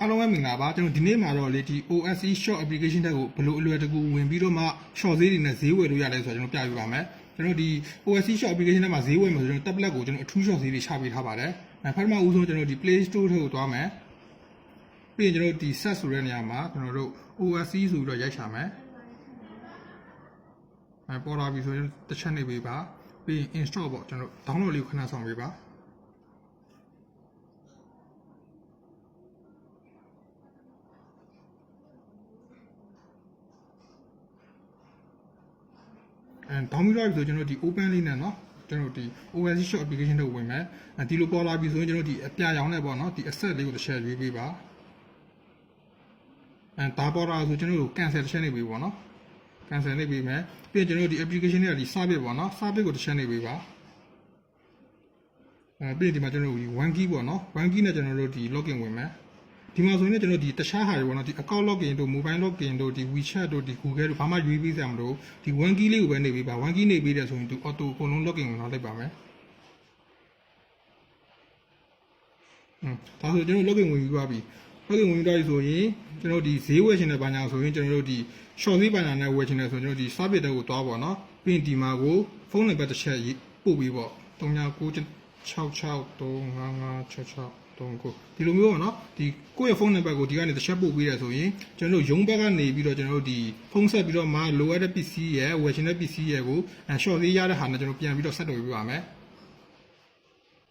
အားလုံးပဲမင်္ဂလာပါကျွန်တော်ဒီနေ့မှာတော့လေဒီ OSE short application တက်ကိုဘယ်လိုအလွယ်တကူဝင်ပြီးတော့မှ short ဈေးတွေနဲ့ဈေးဝယ်လို့ရလဲဆိုတော့ကျွန်တော်ပြပြပါမယ်ကျွန်တော်ဒီ OSE short application တက်မှာဈေးဝယ်မှာဆိုကျွန်တော် tablet ကိုကျွန်တော်အထူး short ဈေးတွေချပေးထားပါတယ်ပထမဦးဆုံးကျွန်တော်ဒီ Play Store ထဲကိုသွားမယ်ပြီးရင်ကျွန်တော်ဒီ search ဆိုတဲ့နေရာမှာကျွန်တော်တို့ OSE ဆိုပြီးတော့ရိုက်ချမယ်ပေါ်လာပြီဆိုရင်တစ်ချက်နေပေးပါပြီးရင် install ပေါ့ကျွန်တော် download လေးကိုခဏဆောင်ပေးပါတောင်းပြီးတော့ဆိုကျွန်တော်ဒီ open လေးနဲ့เนาะကျွန်တော်ဒီ OSE short application တွေကိုဝင်မယ်ဒီလိုပေါ်လာပြီဆိုရင်ကျွန်တော်ဒီအပြရောင်းနဲ့ပေါ့เนาะဒီ asset လေးကိုတစ်ချက်ရွေးပေးပါဒါပေါ်လာဆိုကျွန်တော်တို့ cancel တစ်ချက်နေပေးပေါ့เนาะ cancel နေပေးမယ်ပြီးရင်ကျွန်တော်ဒီ application တွေကဒီ service ပေါ့เนาะ service ကိုတစ်ချက်နေပေးပါပြီးရင်ဒီမှာကျွန်တော်တို့ဒီ one key ပေါ့เนาะ one key နဲ့ကျွန်တော်တို့ဒီ login ဝင်မယ်ဒီမှာဆိုရင်ကျွန်တော်ဒီတခြားဟာတွေပေါ့နော်ဒီ account login တို့ mobile login တို့ဒီ WeChat တို့ဒီ Google တို့ဘာမှရွေးပေးစရာမလိုဒီ one key လေးကိုပဲနေပေးပါ one key နေပေးတယ်ဆိုရင်သူ auto အကုန်လုံး login ဝင်တော့လိုက်ပါမယ်ဒါဆိုကျွန်တော် login ဝင်ပြီးသွားပြီ login ဝင်ပြီးသွားပြီဆိုရင်ကျွန်တော်ဒီဈေးဝယ်ချင်တဲ့ဘာညာဆိုရင်ကျွန်တော်တို့ဒီ short ဈေးဘာညာနဲ့ဝယ်ချင်တယ်ဆိုရင်ကျွန်တော်ဒီ service တက်ကိုသွားပါတော့ပြီးရင်ဒီမှာကိုဖုန်းနံပါတ်တစ်ချက်ပို့ပြီးပေါ့3996635566ဒီလိုမျိုးပေါ့နော်ဒီကိုယ့်ရဲ့ဖုန်းနံပါတ်ကိုဒီကနေတစ်ချက်ပို့ပေးရဆိုရင်ကျွန်တော်တို့ရုံးဘက်ကနေပြီးတော့ကျွန်တော်တို့ဒီဖုန်းဆက်ပြီးတော့မှလိုအပ်တဲ့ပစ္စည်းရဲ့ဝယ်ချင်တဲ့ပစ္စည်းရဲ့ကိုshort လေးရတဲ့ဟာနဲ့ကျွန်တော်ပြန်ပြီးတော့ဆက်တော်ပေးပါမယ်